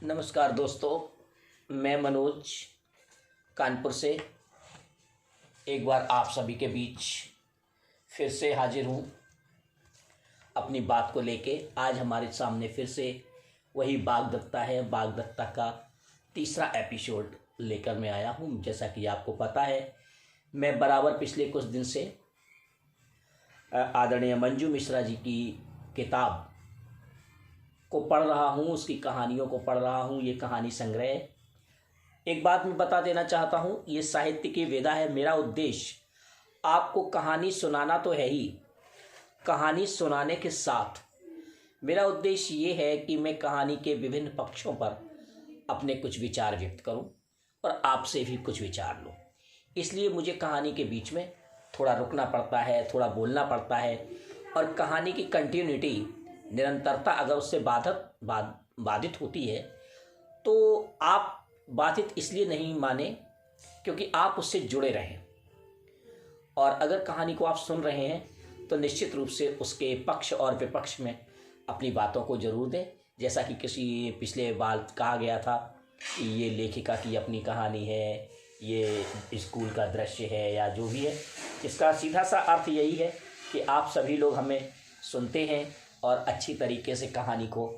नमस्कार दोस्तों, मैं मनोज कानपुर से एक बार आप सभी के बीच फिर से हाजिर हूँ अपनी बात को लेके। आज हमारे सामने फिर से वही बागदत्ता है। बागदत्ता का तीसरा एपिसोड लेकर मैं आया हूँ। जैसा कि आपको पता है, मैं बराबर पिछले कुछ दिन से आदरणीय मंजू मिश्रा जी की किताब को पढ़ रहा हूँ, उसकी कहानियों को पढ़ रहा हूँ। ये कहानी संग्रह है। एक बात मैं बता देना चाहता हूँ, ये साहित्य की विधा है। मेरा उद्देश्य आपको कहानी सुनाना तो है ही, कहानी सुनाने के साथ मेरा उद्देश्य ये है कि मैं कहानी के विभिन्न पक्षों पर अपने कुछ विचार व्यक्त करूँ और आपसे भी कुछ विचार लूँ। इसलिए मुझे कहानी के बीच में थोड़ा रुकना पड़ता है, थोड़ा बोलना पड़ता है। और कहानी की कंटिन्यूटी, निरंतरता अगर उससे बाधित होती है तो आप बाधित इसलिए नहीं माने क्योंकि आप उससे जुड़े रहें। और अगर कहानी को आप सुन रहे हैं तो निश्चित रूप से उसके पक्ष और विपक्ष में अपनी बातों को जरूर दें। जैसा कि किसी पिछले बार कहा गया था कि ये लेखिका की अपनी कहानी है, ये स्कूल का दृश्य है या जो भी है, इसका सीधा सा अर्थ यही है कि आप सभी लोग हमें सुनते हैं और अच्छी तरीके से कहानी को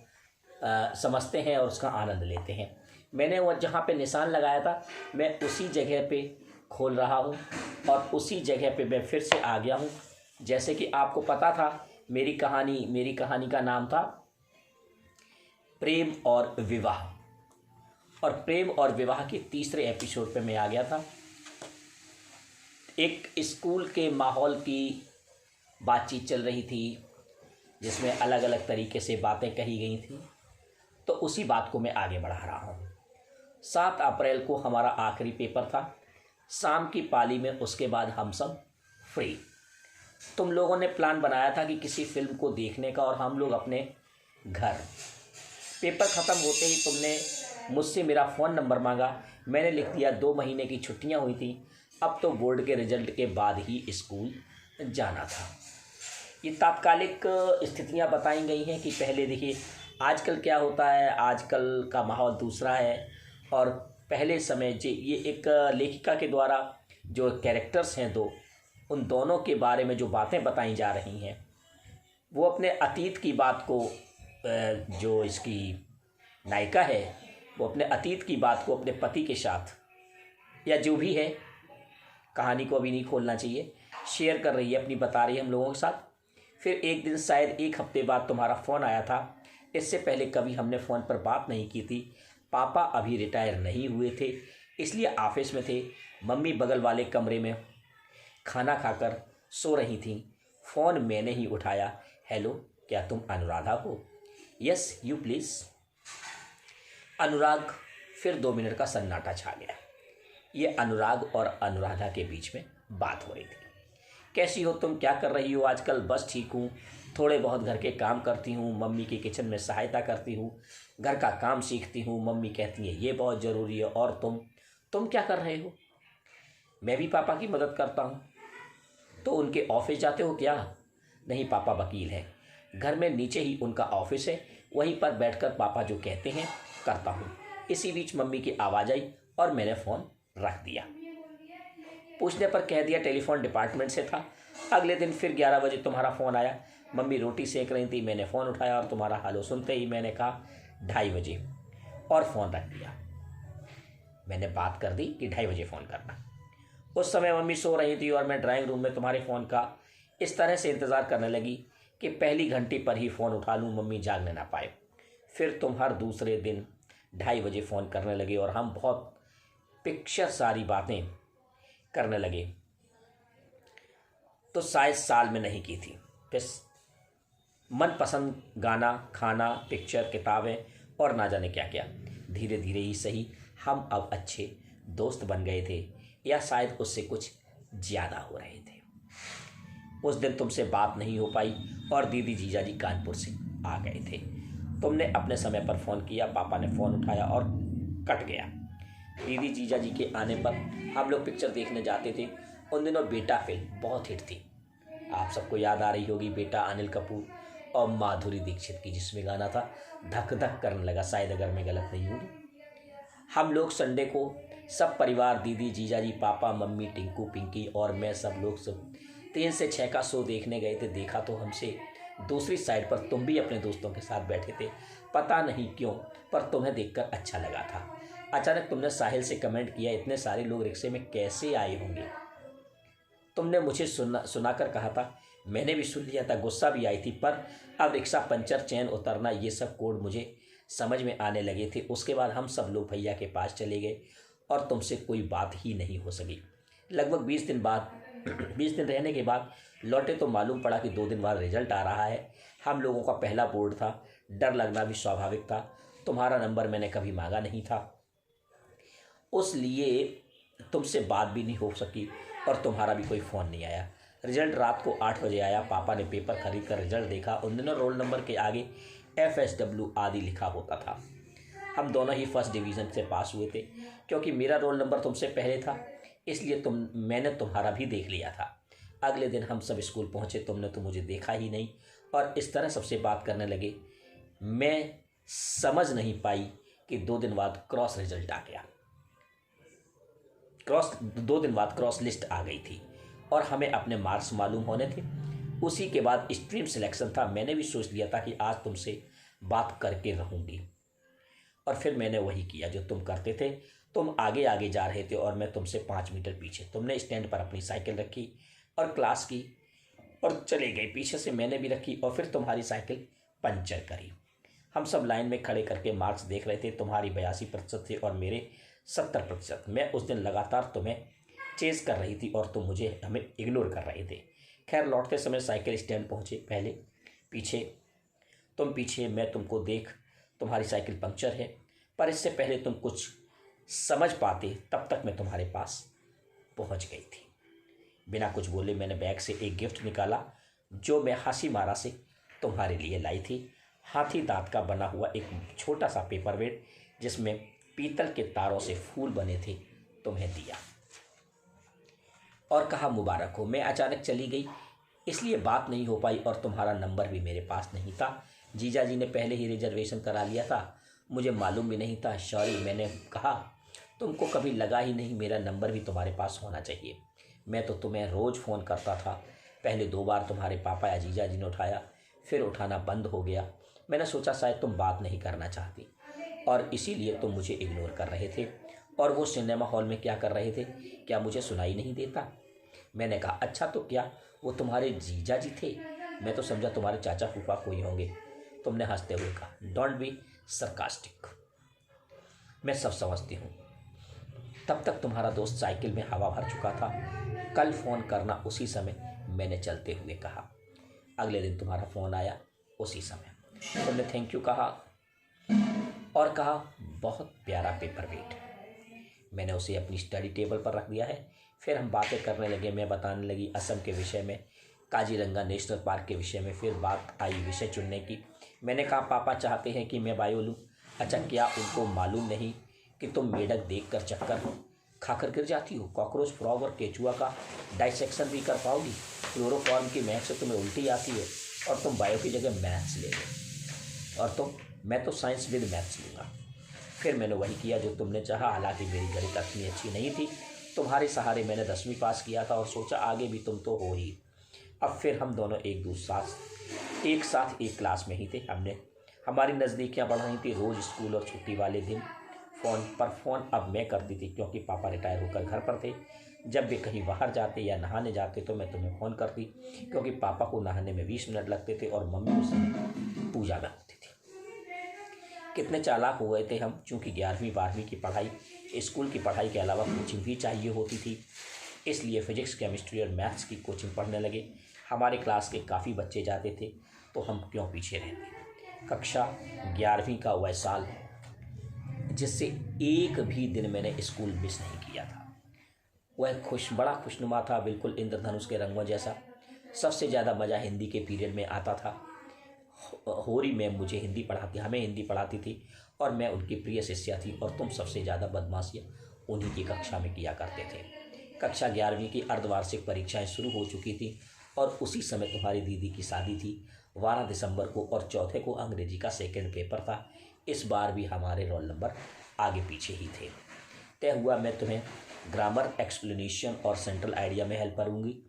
समझते हैं और उसका आनंद लेते हैं। मैंने वो जहाँ पे निशान लगाया था, मैं उसी जगह पे खोल रहा हूँ और उसी जगह पे मैं फिर से आ गया हूँ। जैसे कि आपको पता था, मेरी कहानी का नाम था प्रेम और विवाह। और प्रेम और विवाह के तीसरे एपिसोड पे मैं आ गया था। एक स्कूल के माहौल की बातचीत चल रही थी जिसमें अलग अलग तरीके से बातें कही गई थी, तो उसी बात को मैं आगे बढ़ा रहा हूँ। 7 अप्रैल को हमारा आखिरी पेपर था, शाम की पाली में। उसके बाद हम सब फ्री। तुम लोगों ने प्लान बनाया था कि किसी फिल्म को देखने का और हम लोग अपने घर। पेपर ख़त्म होते ही तुमने मुझसे मेरा फ़ोन नंबर मांगा। मैंने लिख दिया 2 महीने की छुट्टियाँ हुई थी, अब तो बोर्ड के रिजल्ट के बाद ही स्कूल जाना था। ये तात्कालिक स्थितियां बताई गई हैं कि पहले देखिए आजकल क्या होता है, आजकल का माहौल दूसरा है। और पहले समय ये एक लेखिका के द्वारा जो कैरेक्टर्स हैं उन दोनों के बारे में जो बातें बताई जा रही हैं, वो अपने अतीत की बात को, जो इसकी नायिका है वो अपने अतीत की बात को अपने पति के साथ या जो भी है, कहानी को अभी नहीं खोलना चाहिए, शेयर कर रही है, अपनी बता रही है हम लोगों के साथ। फिर एक दिन, शायद 1 हफ्ते बाद तुम्हारा फ़ोन आया था। इससे पहले कभी हमने फ़ोन पर बात नहीं की थी। पापा अभी रिटायर नहीं हुए थे, इसलिए ऑफिस में थे। मम्मी बगल वाले कमरे में खाना खाकर सो रही थी। फ़ोन मैंने ही उठाया। हेलो, क्या तुम अनुराधा हो? Yes you please. अनुराग। फिर 2 मिनट का सन्नाटा छा गया। ये अनुराग और अनुराधा के बीच में बात हो रही थी। कैसी हो तुम, क्या कर रही हो आजकल? बस ठीक हूँ, थोड़े बहुत घर के काम करती हूँ, मम्मी की किचन में सहायता करती हूँ, घर का काम सीखती हूँ। मम्मी कहती है ये बहुत ज़रूरी है। और तुम क्या कर रहे हो? मैं भी पापा की मदद करता हूँ। तो उनके ऑफिस जाते हो क्या? नहीं, पापा वकील हैं, घर में नीचे ही उनका ऑफिस है, वहीं पर बैठकर पापा जो कहते हैं करता हूँ। इसी बीच मम्मी की आवाज़ आई और मैंने फ़ोन रख दिया। पूछने पर कह दिया टेलीफोन डिपार्टमेंट से था। अगले दिन फिर 11 बजे तुम्हारा फ़ोन आया। मम्मी रोटी सेक रही थी, मैंने फ़ोन उठाया और तुम्हारा हालो सुनते ही मैंने कहा 2:30 बजे और फ़ोन रख दिया। मैंने बात कर दी कि 2:30 बजे फ़ोन करना। उस समय मम्मी सो रही थी और मैं ड्राइंग रूम में तुम्हारे फ़ोन का इस तरह से इंतज़ार करने लगी कि पहली घंटी पर ही फ़ोन उठा लूँ, मम्मी जागने ना पाए। फिर तुम हर दूसरे दिन 2:30 बजे फ़ोन करने लगे और हम बहुत पिक्चर सारी बातें करने लगे, तो शायद साल में नहीं की थी। फिर मनपसंद गाना, खाना, पिक्चर, किताबें और ना जाने क्या क्या। धीरे धीरे ही सही हम अब अच्छे दोस्त बन गए थे, या शायद उससे कुछ ज़्यादा हो रहे थे। उस दिन तुमसे बात नहीं हो पाई और दीदी जीजा जी कानपुर से आ गए थे। तुमने अपने समय पर फ़ोन किया, पापा ने फ़ोन उठाया और कट गया। दीदी जीजा जी के आने पर हम लोग पिक्चर देखने जाते थे। उन दिनों बेटा फिल्म बहुत हिट थी, आप सबको याद आ रही होगी। बेटा अनिल कपूर और माधुरी दीक्षित की, जिसमें गाना था धक धक करने लगा, शायद अगर मैं गलत नहीं हूँ। हम लोग संडे को सब परिवार, दीदी, जीजाजी, पापा, मम्मी, टिंकू, पिंकी और मैं, सब लोग 3 से 6 का शो देखने गए थे। देखा तो हमसे दूसरी साइड पर तुम भी अपने दोस्तों के साथ बैठे थे। पता नहीं क्यों, पर तुम्हें देखकर अच्छा लगा था। अचानक तुमने साहिल से कमेंट किया, इतने सारे लोग रिक्शे में कैसे आए होंगे। तुमने मुझे सुनाकर कहा था, मैंने भी सुन लिया था, गुस्सा भी आई थी, पर अब रिक्शा पंचर, चैन उतरना, ये सब कोड मुझे समझ में आने लगे थे। उसके बाद हम सब लोग भैया के पास चले गए और तुमसे कोई बात ही नहीं हो सकी। लगभग 20 दिन बाद 20 दिन रहने के बाद लौटे तो मालूम पड़ा कि 2 दिन बाद रिजल्ट आ रहा है। हम लोगों का पहला बोर्ड था, डर लगना भी स्वाभाविक था। तुम्हारा नंबर मैंने कभी मांगा नहीं था, उसलिए तुमसे बात भी नहीं हो सकी और तुम्हारा भी कोई फ़ोन नहीं आया। रिजल्ट रात को 8 बजे आया। पापा ने पेपर खरीद कर रिजल्ट देखा। उन दिनों रोल नंबर के आगे FSW आदि लिखा होता था। हम दोनों ही फर्स्ट डिवीज़न से पास हुए थे। क्योंकि मेरा रोल नंबर तुमसे पहले था, इसलिए मैंने तुम्हारा भी देख लिया था। अगले दिन हम सब स्कूल पहुँचे। तुमने तो मुझे देखा ही नहीं और इस तरह सबसे बात करने लगे। मैं समझ नहीं पाई कि 2 दिन बाद क्रॉस रिजल्ट आ गया। 2 दिन बाद क्रॉस लिस्ट आ गई थी और हमें अपने मार्क्स मालूम होने थे। उसी के बाद स्ट्रीम सिलेक्शन था। मैंने भी सोच लिया था कि आज तुमसे बात करके रहूँगी और फिर मैंने वही किया जो तुम करते थे। तुम आगे आगे जा रहे थे और मैं तुमसे 5 मीटर पीछे। तुमने स्टैंड पर अपनी साइकिल रखी और क्लास की और चले गए। पीछे से मैंने भी रखी और फिर तुम्हारी साइकिल पंचर करी। हम सब लाइन में खड़े करके मार्क्स देख रहे थे। तुम्हारी 82% थे और मेरे 70%। मैं उस दिन लगातार तुम्हें चेज़ कर रही थी और तुम हमें इग्नोर कर रहे थे। खैर, लौटते समय साइकिल स्टैंड पहुँचे। पहले पीछे, तुम पीछे, मैं तुमको देख। तुम्हारी साइकिल पंक्चर है, पर इससे पहले तुम कुछ समझ पाते तब तक मैं तुम्हारे पास पहुँच गई थी। बिना कुछ बोले मैंने बैग से एक गिफ्ट निकाला जो मैं हंसी मारा से तुम्हारे लिए लाई थी। हाथी दांत का बना हुआ एक छोटा सा पेपर वेट जिसमें पीतल के तारों से फूल बने थे, तुम्हें दिया और कहा मुबारक हो। मैं अचानक चली गई, इसलिए बात नहीं हो पाई और तुम्हारा नंबर भी मेरे पास नहीं था। जीजा जी ने पहले ही रिजर्वेशन करा लिया था, मुझे मालूम भी नहीं था। सॉरी, मैंने कहा। तुमको कभी लगा ही नहीं मेरा नंबर भी तुम्हारे पास होना चाहिए। मैं तो तुम्हें रोज़ फ़ोन करता था। पहले 2 बार तुम्हारे पापा या जीजा जी ने उठाया, फिर उठाना बंद हो गया। मैंने सोचा शायद तुम बात नहीं करना चाहती और इसीलिए तुम मुझे इग्नोर कर रहे थे। और वो सिनेमा हॉल में क्या कर रहे थे, क्या मुझे सुनाई नहीं देता? मैंने कहा अच्छा, तो क्या वो तुम्हारे जीजा जी थे? मैं तो समझा तुम्हारे चाचा फूफा कोई होंगे। तुमने हंसते हुए कहा, डोंट बी सरकास्टिक, मैं सब समझती हूँ। तब तक तुम्हारा दोस्त साइकिल में हवा भर चुका था। कल फ़ोन करना उसी समय, मैंने चलते हुए कहा। अगले दिन तुम्हारा फ़ोन आया उसी समय। तुमने थैंक यू कहा और कहा बहुत प्यारा पेपर वेट। मैंने उसे अपनी स्टडी टेबल पर रख दिया है। फिर हम बातें करने लगे। मैं बताने लगी असम के विषय में, काजीरंगा नेशनल पार्क के विषय में। फिर बात आई विषय चुनने की। मैंने कहा पापा चाहते हैं कि मैं बायो लूँ। अच्छा, क्या उनको मालूम नहीं कि तुम मेढक देखकर चक्कर खाकर गिर जाती हो? कॉकरोच, फ्रॉग और केचुआ का डाइसेक्शन भी कर पाओगी? क्लोरोफॉर्म की महक से तुम्हें उल्टी आती है और तुम बायो की जगह मैथ्स ले लो। और मैं तो साइंस विद मैथ्स लूँगा। फिर मैंने वही किया जो तुमने चाहा। हालांकि मेरी गणित इतनी अच्छी नहीं थी। तुम्हारे सहारे मैंने 10वीं पास किया था और सोचा आगे भी तुम तो हो ही। अब फिर हम दोनों एक साथ एक क्लास में ही थे। हमारी नज़दीकियाँ बढ़ रही थी। रोज़ स्कूल और छुट्टी वाले दिन फ़ोन अब मैं करती थी क्योंकि पापा रिटायर होकर घर पर थे। जब वे कहीं बाहर जाते या नहाने जाते तो मैं तुम्हें फ़ोन करती, क्योंकि पापा को नहाने में 20 मिनट लगते थे और मम्मी उस समय पूजा में होती थी। कितने चालाक हो गए थे हम, चूँकि 11वीं 12वीं की पढ़ाई, स्कूल की पढ़ाई के अलावा कोचिंग भी चाहिए होती थी। इसलिए फिजिक्स, केमिस्ट्री और मैथ्स की कोचिंग पढ़ने लगे। हमारे क्लास के काफ़ी बच्चे जाते थे तो हम क्यों पीछे रहते। कक्षा 11वीं का वह साल जिससे एक भी दिन मैंने स्कूल मिस नहीं किया था, वह बड़ा खुशनुमा था, बिल्कुल इंद्रधनुष के रंगों जैसा। सबसे ज़्यादा मज़ा हिंदी के पीरियड में आता था। होरी मैम हमें हिंदी पढ़ाती थी और मैं उनकी प्रिय शिष्या थी। और तुम सबसे ज़्यादा बदमाशियाँ उन्हीं की कक्षा में किया करते थे। कक्षा 11वीं की अर्धवार्षिक परीक्षाएं शुरू हो चुकी थी और उसी समय तुम्हारी दीदी की शादी थी। 12 दिसंबर को, और चौथे को अंग्रेजी का सेकंड पेपर था। इस बार भी हमारे रोल नंबर आगे पीछे ही थे। तय हुआ मैं तुम्हें ग्रामर, एक्सप्लेनेशन और सेंट्रल आइडिया में हेल्प करूँगी।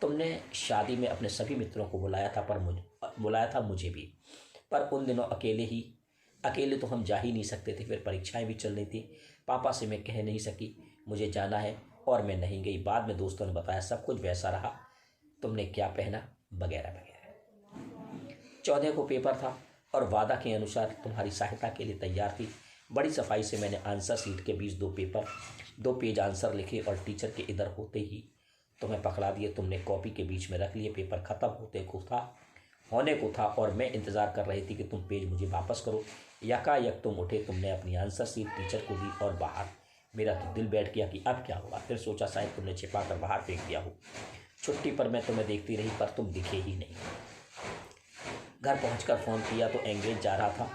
तुमने शादी में अपने सभी मित्रों को बुलाया था, मुझे भी, पर उन दिनों अकेले तो हम जा ही नहीं सकते थे। फिर परीक्षाएं भी चल रही थी। पापा से मैं कह नहीं सकी मुझे जाना है, और मैं नहीं गई। बाद में दोस्तों ने बताया सब कुछ वैसा रहा, तुमने क्या पहना वगैरह वगैरह। 14 को पेपर था और वादा के अनुसार तुम्हारी सहायता के लिए तैयार थी। बड़ी सफाई से मैंने आंसर शीट के बीच 2 पेज आंसर लिखे और टीचर के इधर होते ही तुम्हें पकड़ा दिए। तुमने कॉपी के बीच में रख लिए। पेपर ख़त्म होने को था और मैं इंतज़ार कर रही थी कि तुम पेज मुझे वापस करो। यकायक तुम उठे, तुमने अपनी आंसर शीट टीचर को दी और बाहर। मेरा तो दिल बैठ गया कि अब क्या होगा। फिर सोचा शायद तुमने छिपा कर बाहर फेंक दिया हो। छुट्टी पर मैं तुम्हें देखती रही, पर तुम दिखे ही नहीं। घर पहुंचकर फ़ोन किया तो एंगेज जा रहा था।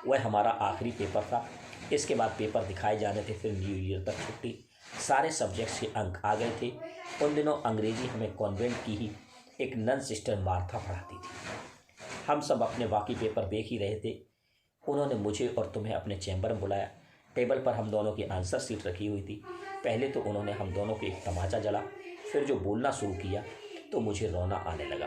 वह हमारा आखिरी पेपर था। इसके बाद पेपर दिखाए जाने थे। फिर न्यू ईयर तक छुट्टी। सारे सब्जेक्ट्स के अंक आ गए थे। उन दिनों अंग्रेजी हमें कॉन्वेंट की ही एक नन सिस्टर मार्था पढ़ाती थी। हम सब अपने बाकी पेपर देख ही रहे थे। उन्होंने मुझे और तुम्हें अपने चैम्बर में बुलाया। टेबल पर हम दोनों की आंसर शीट रखी हुई थी। पहले तो उन्होंने हम दोनों को एक तमाचा जला। फिर जो बोलना शुरू किया तो मुझे रोना आने लगा।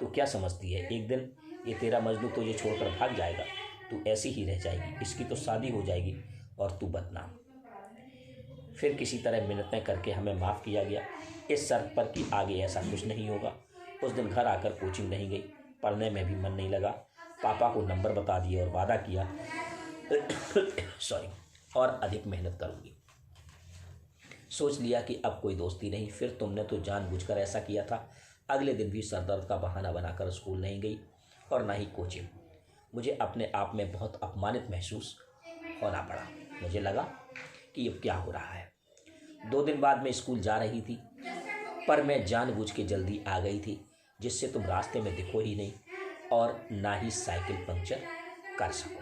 तू क्या समझती है, एक दिन ये तेरा मजनू तुझे छोड़कर भाग जाएगा, तू ऐसी ही रह जाएगी, इसकी तो शादी हो जाएगी और तू बदनाम। फिर किसी तरह मिन्नतें करके हमें माफ़ किया गया, इस शर्त पर कि आगे ऐसा कुछ नहीं होगा। उस दिन घर आकर कोचिंग नहीं गई। पढ़ने में भी मन नहीं लगा। पापा को नंबर बता दिए और वादा किया और अधिक मेहनत करूँगी। सोच लिया कि अब कोई दोस्ती नहीं। फिर तुमने तो जानबूझकर ऐसा किया था। अगले दिन भी सरदर्द का बहाना बनाकर स्कूल नहीं गई और ना ही कोचिंग। मुझे अपने आप में बहुत अपमानित महसूस होना पड़ा। मुझे लगा कि अब क्या हो रहा है। 2 दिन बाद मैं स्कूल जा रही थी, पर मैं जानबूझ के जल्दी आ गई थी, जिससे तुम रास्ते में दिखो ही नहीं और ना ही साइकिल पंक्चर कर सको।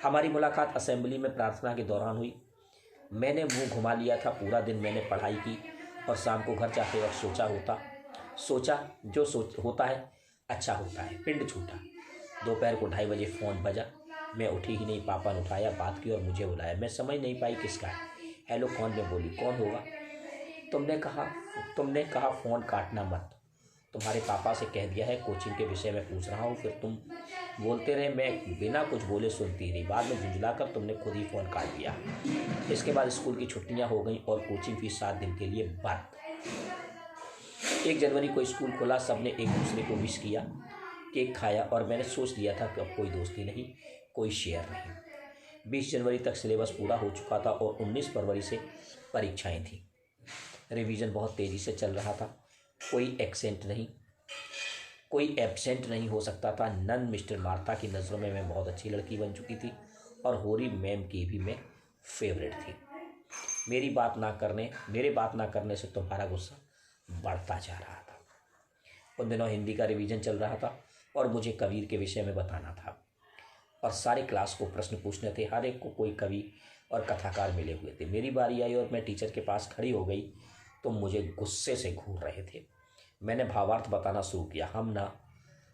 हमारी मुलाकात असेंबली में प्रार्थना के दौरान हुई। मैंने मुंह घुमा लिया था। पूरा दिन मैंने पढ़ाई की और शाम को घर जाते वक्त सोचा जो होता है अच्छा होता है। पिंड छूटा। दोपहर को 2:30 बजे फ़ोन बजा। मैं उठी ही नहीं। पापा ने उठाया, बात की और मुझे बुलाया। मैं समझ नहीं पाई किसका है। हेलो कौन, मैं बोली। कौन होगा? तुमने कहा फ़ोन काटना मत। तुम्हारे पापा से कह दिया है कोचिंग के विषय में पूछ रहा हूँ। फिर तुम बोलते रहे, मैं बिना कुछ बोले सुनती रही। बाद में झुंझलाकर तुमने खुद ही फ़ोन काट दिया। इसके बाद स्कूल की छुट्टियाँ हो गई और कोचिंग फीस 7 दिन के लिए बंद। 1 जनवरी को स्कूल खुला। सबने एक दूसरे को विश किया, केक खाया और मैंने सोच लिया था कि अब कोई दोस्ती नहीं, कोई शेयर नहीं। 20 जनवरी तक सिलेबस पूरा हो चुका था और 19 फरवरी से परीक्षाएं थी। रिवीजन बहुत तेज़ी से चल रहा था। कोई एब्सेंट नहीं हो सकता था। नन मिस्टर मार्था की नज़रों में मैं बहुत अच्छी लड़की बन चुकी थी और होरी मैम की भी मैं फेवरेट थी। मेरे बात ना करने से तुम्हारा गुस्सा बढ़ता जा रहा था। उन दिनों हिंदी का रिवीजन चल रहा था और मुझे कबीर के विषय में बताना था और सारे क्लास को प्रश्न पूछने थे। हर एक को कोई कवि और कथाकार मिले हुए थे। मेरी बारी आई और मैं टीचर के पास खड़ी हो गई। तुम मुझे गुस्से से घूर रहे थे। मैंने भावार्थ बताना शुरू किया। हम ना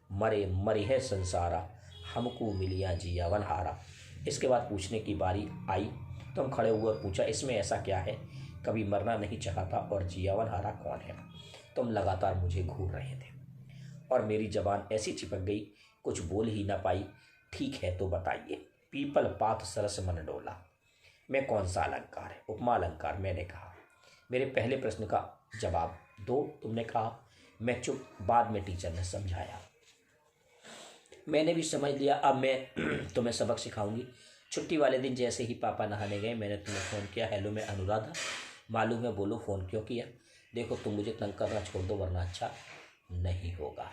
मरे है संसारा, हमको मिलिया जियावन हारा। इसके बाद पूछने की बारी आई। तुम खड़े हुए और पूछा, इसमें ऐसा क्या है? कभी मरना नहीं चाहता और जियावन हारा कौन है? तुम लगातार मुझे घूर रहे थे और मेरी जबान ऐसी चिपक गई, कुछ बोल ही ना पाई। ठीक है तो बताइए। पीपल पात सरस मन डोला में कौन सा अलंकार है? उपमा अलंकार। मैंने कहा। मेरे पहले प्रश्न का जवाब दो, तुमने कहा। मैं चुप। बाद में टीचर ने समझाया। मैंने भी समझ लिया। अब मैं तुम्हें सबक सिखाऊंगी। छुट्टी वाले दिन जैसे ही पापा नहाने गए, मैंने तुम्हें फ़ोन किया। हेलो, मैं अनुराधा। मालूम है, बोलो फ़ोन क्यों किया? देखो, तुम मुझे तंग करना छोड़ दो वरना अच्छा नहीं होगा।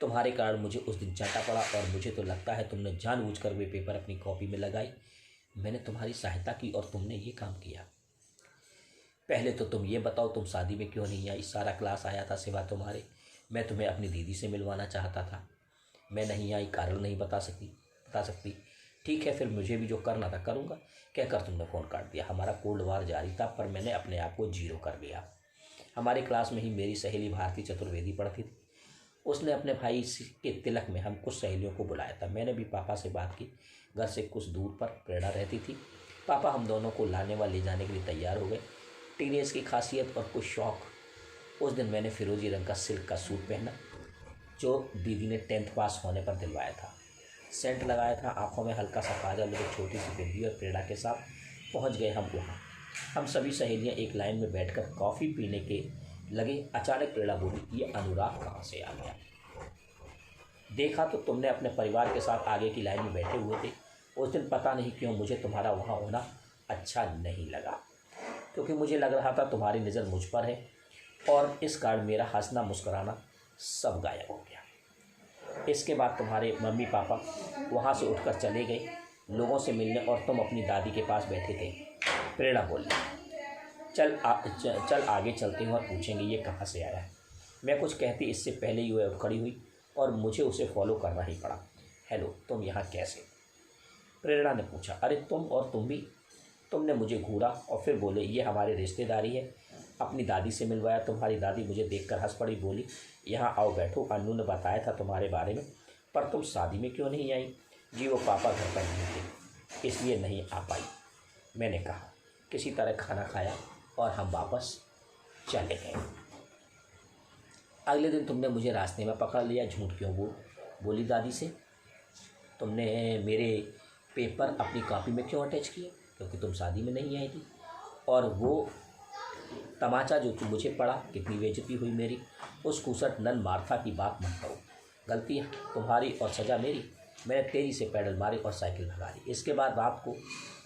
तुम्हारे कारण मुझे उस दिन चाटा पड़ा और मुझे तो लगता है तुमने जानबूझकर वे पेपर अपनी कॉपी में लगाई। मैंने तुम्हारी सहायता की और तुमने ये काम किया। पहले तो तुम ये बताओ, तुम शादी में क्यों नहीं आई? सारा क्लास आया था सिवा तुम्हारे। मैं तुम्हें अपनी दीदी से मिलवाना चाहता था। मैं नहीं आई, कारण नहीं बता सकती। ठीक है, फिर मुझे भी जो करना था करूँगा, कहकर तुमने फ़ोन काट दिया। हमारा कोल्ड वार जारी था, पर मैंने अपने आप को जीरो कर लिया। हमारी क्लास में ही मेरी सहेली भारती चतुर्वेदी पढ़ती थी। उसने अपने भाई के तिलक में हम कुछ सहेलियों को बुलाया था। मैंने भी पापा से बात की। घर से कुछ दूर पर प्रेरणा रहती थी। पापा हम दोनों को लाने व ले जाने के लिए तैयार हो गए। टीनेज की खासियत और कुछ शौक। उस दिन मैंने फिरोजी रंग का सिल्क का सूट पहना जो दीदी ने 10th पास होने पर दिलवाया था। सेंट लगाया था, आंखों में हल्का सा काजल, एक छोटी सी बिंदी और प्रेरणा के साथ पहुंच गए हम वहाँ। हम सभी सहेलियाँ एक लाइन में बैठकर कॉफ़ी पीने के लगे। अचानक प्रेरणा बोली, ये अनुराग कहाँ से आ गया? देखा तो तुमने अपने परिवार के साथ आगे की लाइन में बैठे हुए थे। उस दिन पता नहीं क्यों मुझे तुम्हारा वहाँ होना अच्छा नहीं लगा, क्योंकि मुझे लग रहा था तुम्हारी नज़र मुझ पर है, और इस कारण मेरा हंसना मुस्कुराना सब गायब हो गया। इसके बाद तुम्हारे मम्मी पापा वहाँ से उठकर चले गए लोगों से मिलने, और तुम अपनी दादी के पास बैठे थे। प्रेरणा बोली, चल आगे चलते हैं और पूछेंगे ये कहाँ से आया है। मैं कुछ कहती इससे पहले ही वह उठ खड़ी हुई और मुझे उसे फॉलो करना ही पड़ा। हेलो, तुम यहाँ कैसे? प्रेरणा ने पूछा। अरे तुम भी? तुमने मुझे घूरा और फिर बोले, ये हमारी रिश्तेदारी है। अपनी दादी से मिलवाया। तुम्हारी दादी मुझे देखकर हंस पड़ी, बोली, यहाँ आओ बैठो, अन्नू ने बताया था तुम्हारे बारे में, पर तुम शादी में क्यों नहीं आई? जी वो पापा घर पर नहीं थे, इसलिए नहीं आ पाई। मैंने कहा। किसी तरह खाना खाया और हम वापस चले गए। अगले दिन तुमने मुझे रास्ते में पकड़ लिया। झूठ क्यों बोली दादी से? तुमने मेरे पेपर अपनी कॉपी में क्यों अटैच किए? क्योंकि तुम शादी में नहीं आई थी। और वो तमाचा जो मुझे पड़ा, कितनी बेइज्जती हुई मेरी। उस कुसट नन मार्था की बात मत करो। गलती तुम्हारी और सज़ा मेरी। मैंने तेजी से पैडल मारे और साइकिल भगा दी। इसके बाद रात को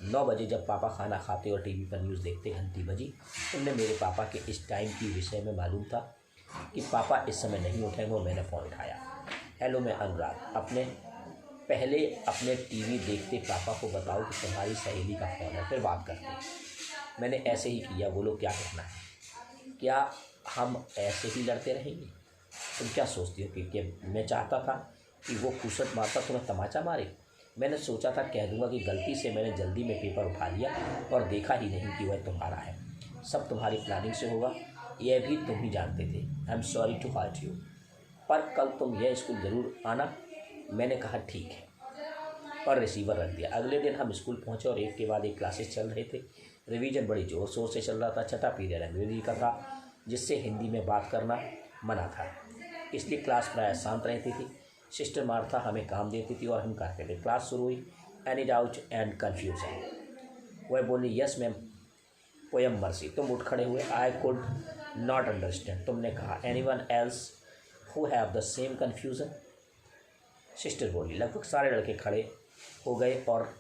9 बजे जब पापा खाना खाते और टीवी पर न्यूज़ देखते घंटी बजी। तुमने मेरे पापा के इस टाइम की विषय में मालूम था कि पापा इस समय नहीं उठेंगे, और मैंने फ़ोन उठाया। हेलो, मैं अनुराग। पहले अपने टीवी देखते पापा को बताओ कि तुम्हारी सहेली का फ़ोन है, फिर बात करते हैं। मैंने ऐसे ही किया। बोलो क्या कहना है? क्या हम ऐसे ही लड़ते रहेंगे? तुम क्या सोचती हो कि मैं चाहता था कि वो कुसट मारता तुम्हें तमाचा मारे? मैंने सोचा था कह दूंगा कि गलती से मैंने जल्दी में पेपर उठा लिया और देखा ही नहीं कि वह तुम्हारा है। सब तुम्हारी प्लानिंग से होगा, यह भी तुम ही जानते थे। I am sorry to hurt you, पर कल तुम यह स्कूल ज़रूर आना। मैंने कहा ठीक है, और रिसीवर रख दिया। अगले दिन हम स्कूल पहुंचे और एक के बाद एक क्लासेस चल रहे थे। रिवीजन बड़ी ज़ोर शोर से चल रहा था। छठा पीरियड अंग्रेजी का था, जिससे हिंदी में बात करना मना था, इसलिए क्लास प्राय शांत रहती थी। सिस्टर मार्था हमें काम देती थी और हम करते थे। क्लास शुरू हुई। Any doubt and confusion? वह बोली, यस मैम, पोयम मर्सी। तुम उठ खड़े हुए। I could not understand. तुमने कहा, anyone else who have the same confusion? Sister बोली। लगभग सारे लड़के खड़े हो गए और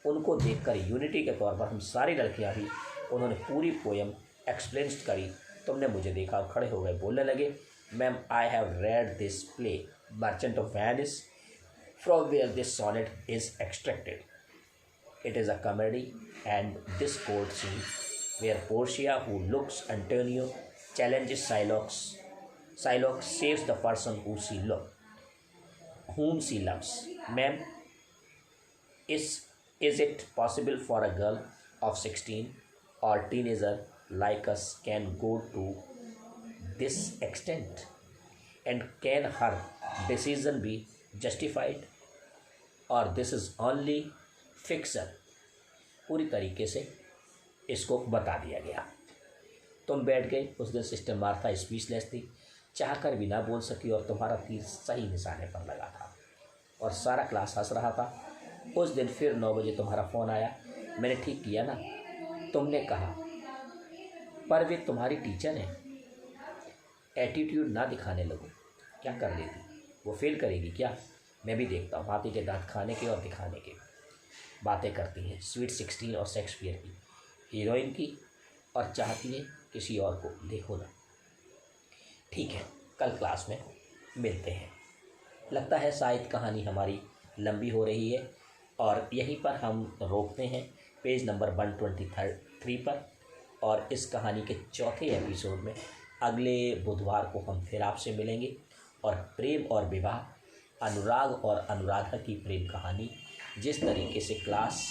उनको देखकर यूनिटी के तौर पर हम सारी लड़कियां भी। उन्होंने पूरी पोयम एक्सप्लेन करी। तुमने मुझे देखा और खड़े हो गए। बोलने लगे, ma'am, I have read this play Merchant of Venice, from where this sonnet is extracted. It is a comedy, and this court scene where Portia, who looks Antonio, challenges Shylock. Shylock saves the person whom she loves. Ma'am, is it possible for a girl of 16 or teenager like us can go to this extent? And can her decision be justified? Or this is only fiction? पूरी तरीके से इसको बता दिया गया। तुम बैठ गए। उस दिन सिस्टर मार्था स्पीचलेस थी, चाहकर भी ना बोल सकी, और तुम्हारा तीर सही निशाने पर लगा था और सारा क्लास हंस रहा था। उस दिन फिर 9 बजे तुम्हारा फ़ोन आया। मैंने ठीक किया ना? तुमने कहा, पर वे तुम्हारी टीचर हैं, एटीट्यूड ना दिखाने लगो। क्या कर लेती? वो फेल करेगी क्या? मैं भी देखता हूँ। हाथी के दांत खाने के और दिखाने के बातें करती है, स्वीट 16 और शेक्सपियर की हीरोइन की, और चाहती है किसी और को। देखो ना। ठीक है, कल क्लास में मिलते हैं। लगता है शायद कहानी हमारी लंबी हो रही है, और यहीं पर हम रोकते हैं पेज नंबर 123 पर। और इस कहानी के चौथे एपिसोड में अगले बुधवार को हम फिर आपसे मिलेंगे, और प्रेम और विवाह, अनुराग और अनुराधा की प्रेम कहानी जिस तरीके से क्लास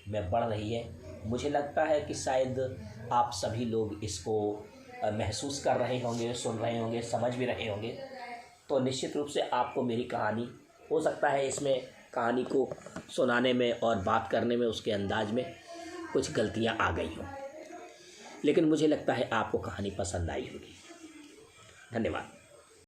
में बढ़ रही है, मुझे लगता है कि शायद आप सभी लोग इसको महसूस कर रहे होंगे, सुन रहे होंगे, समझ भी रहे होंगे। तो निश्चित रूप से आपको मेरी कहानी, हो सकता है इसमें कहानी को सुनाने में और बात करने में, उसके अंदाज में कुछ गलतियां आ गई हों, लेकिन मुझे लगता है आपको कहानी पसंद आई होगी। धन्यवाद।